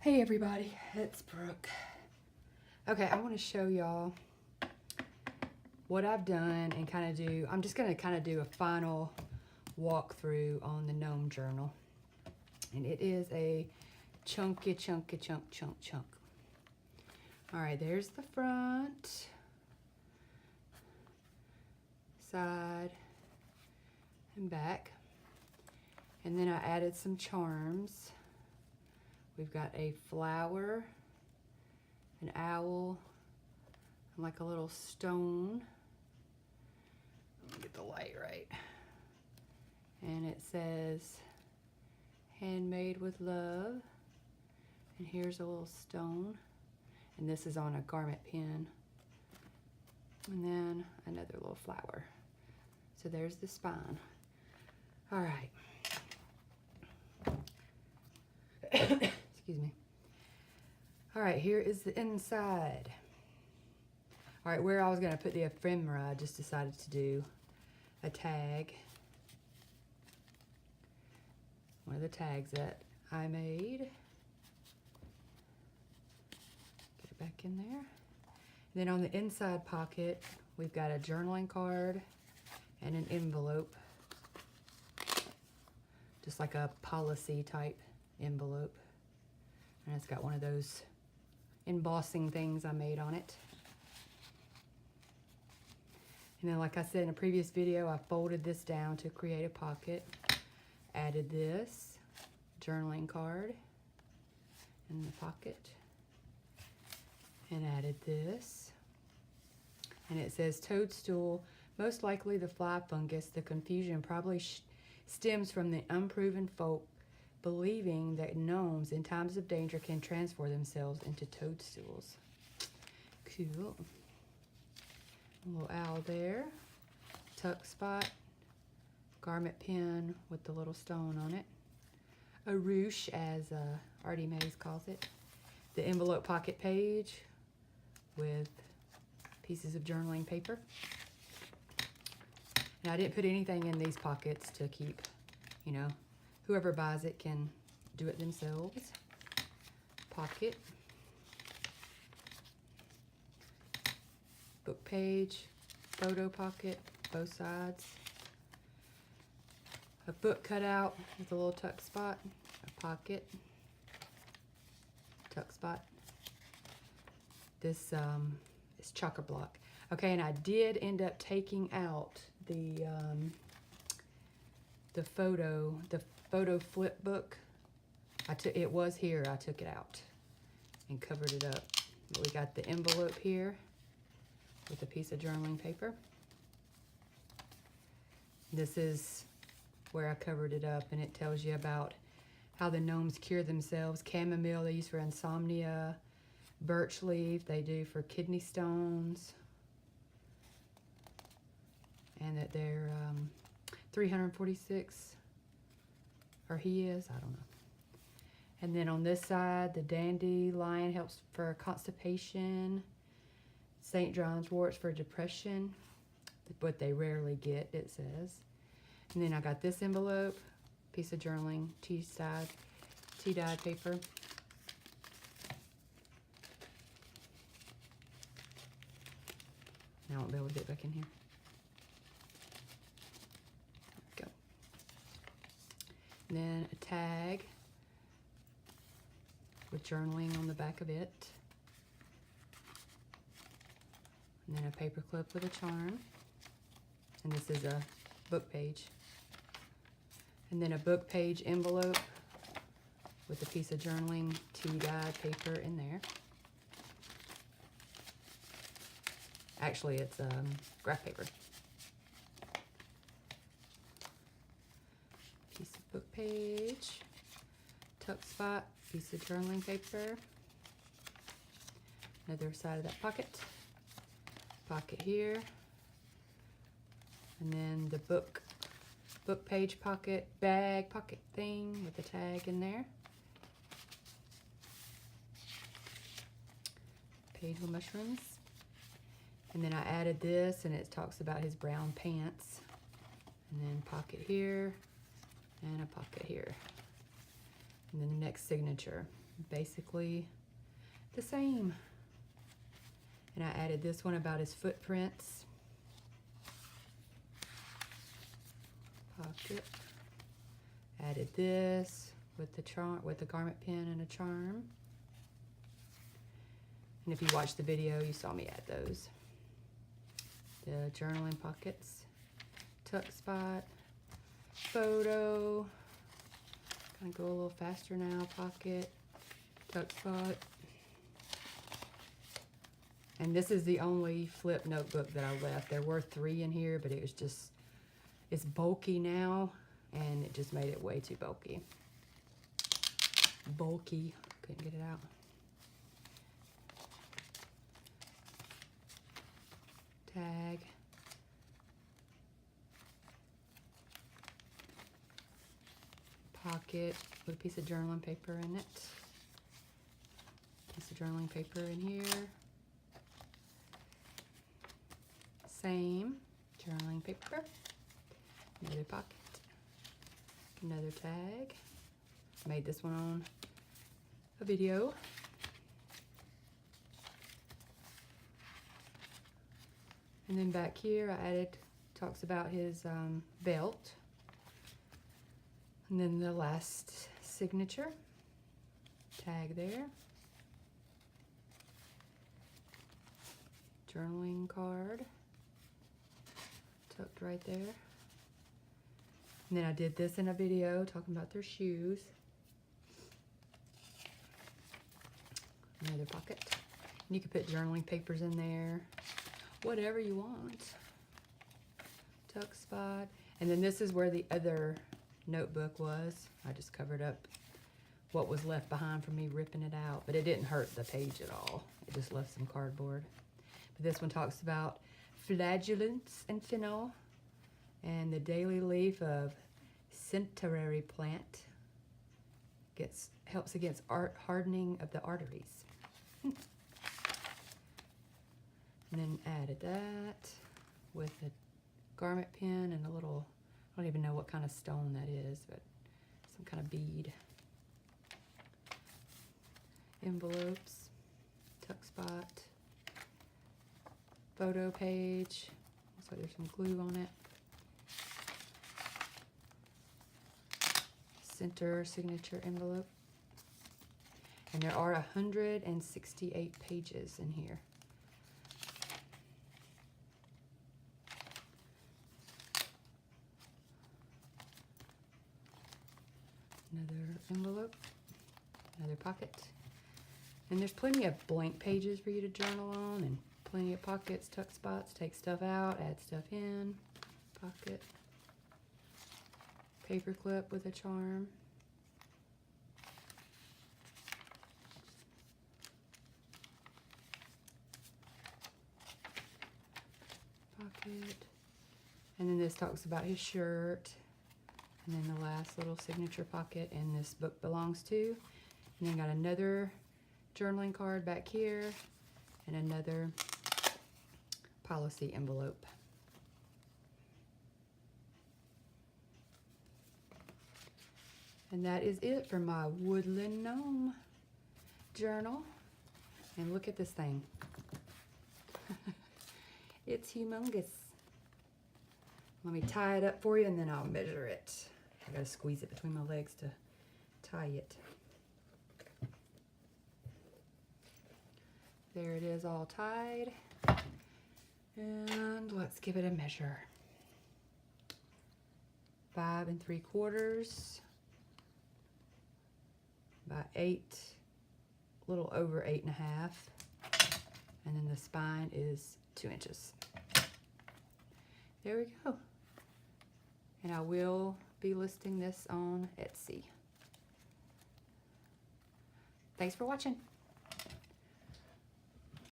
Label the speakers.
Speaker 1: Hey everybody, it's Brooke. Okay, I want to show y'all what I've done and I'm just going to do a final walkthrough on the Gnome journal. And it is a chunk. All right, there's the front, side, and back. And then I added some charms. We've got a flower, an owl, and like a little stone. Let me get the light right. And it says, handmade with love. And here's a little stone. And this is on a garment pin. And then another little flower. So there's the spine. All right. Excuse me. All right, here is the inside. All right, where I was gonna put the ephemera, I just decided to do a tag. One of the tags that I made. Get it back in there. And then on the inside pocket, we've got a journaling card and an envelope. Just like a policy type envelope. And it's got one of those embossing things I made on it. And then like I said in a previous video, I folded this down to create a pocket. Added this journaling card in the pocket. And added this. And it says toadstool, most likely the fly fungus. The confusion probably stems from the unproven folk believing that gnomes in times of danger can transform themselves into toadstools. Cool. A little owl there. Tuck spot. Garment pin with the little stone on it. A ruche, as Artie Mays calls it. The envelope pocket page with pieces of journaling paper. And I didn't put anything in these pockets to keep, you know, whoever buys it can do it themselves. Pocket. Book page. Photo pocket. Both sides. A book cutout with a little tuck spot. A pocket. Tuck spot. This is chock-a-block. Okay, and I did end up taking out the photo flip book. It was here. I took it out and covered it up. But we got the envelope here with a piece of journaling paper. This is where I covered it up, and it tells you about how the gnomes cure themselves. Chamomile they use for insomnia. Birch leaf they do for kidney stones. And that they're 346, or he is, I don't know. And then on this side, the dandelion helps for constipation. St. John's worts for depression, but they rarely get, it says. And then I got this envelope, piece of journaling, tea-dyed paper. Now I won't be able to get back in here. There we go. And then a tag with journaling on the back of it. And then a paper clip with a charm. And this is a book page. And then a book page envelope with a piece of journaling tea-dyed paper in there. Actually, it's graph paper. Piece of book page, tuck spot, piece of journaling paper. Another side of that pocket. Pocket here. And then the book page pocket, bag pocket thing with a tag in there. Page with mushrooms. And then I added this, and it talks about his brown pants. And then pocket here, and a pocket here. And then the next signature. basically the same. And I added this one about his footprints. Pocket. Added this with the charm, with the garment pin and a charm. And if you watched the video, you saw me add those. The journaling pockets, tuck spot, photo. Gonna go a little faster now. Pocket, tuck spot. And this is the only flip notebook that I left. There were 3 in here, but it was just, it's bulky now, and it just made it way too bulky. Bulky, couldn't get it out. Tag. Pocket with a piece of journaling paper in it. Piece of journaling paper in here. Same journaling paper. Another pocket. Another tag. Made this one on a video. And then back here I added, talks about his belt. And then the last signature. Tag there. Journaling card. Tucked right there. And then I did this in a video talking about their shoes. Another pocket. And you can put journaling papers in there. Whatever you want. Tuck spot. And then this is where the other notebook was. I just covered up what was left behind from me ripping it out. But it didn't hurt the page at all. It just left some cardboard. But this one talks about flagellants and phenol, and the daily leaf of centenary plant helps against hardening of the arteries. And then added that with a garment pin and a little, I don't even know what kind of stone that is, but some kind of bead. Envelopes, tuck spot. Photo page. Looks like there's some glue on it. Center signature envelope. And there are 168 pages in here. Another envelope. Another pocket. And there's plenty of blank pages for you to journal on, and plenty of pockets, tuck spots, take stuff out, add stuff in, pocket, paper clip with a charm, pocket, and then this talks about his shirt, and then the last little signature pocket, and this book belongs to, and then got another journaling card back here, and another policy envelope. And that is it for my Woodland Gnome journal. And look at this thing. It's humongous. Let me tie it up for you and then I'll measure it. I gotta squeeze it between my legs to tie it. There it is, all tied. And let's give it a measure. 5 3/4 by 8, a little over 8 1/2. And then the spine is 2 inches. There we go. And I will be listing this on Etsy. Thanks for watching.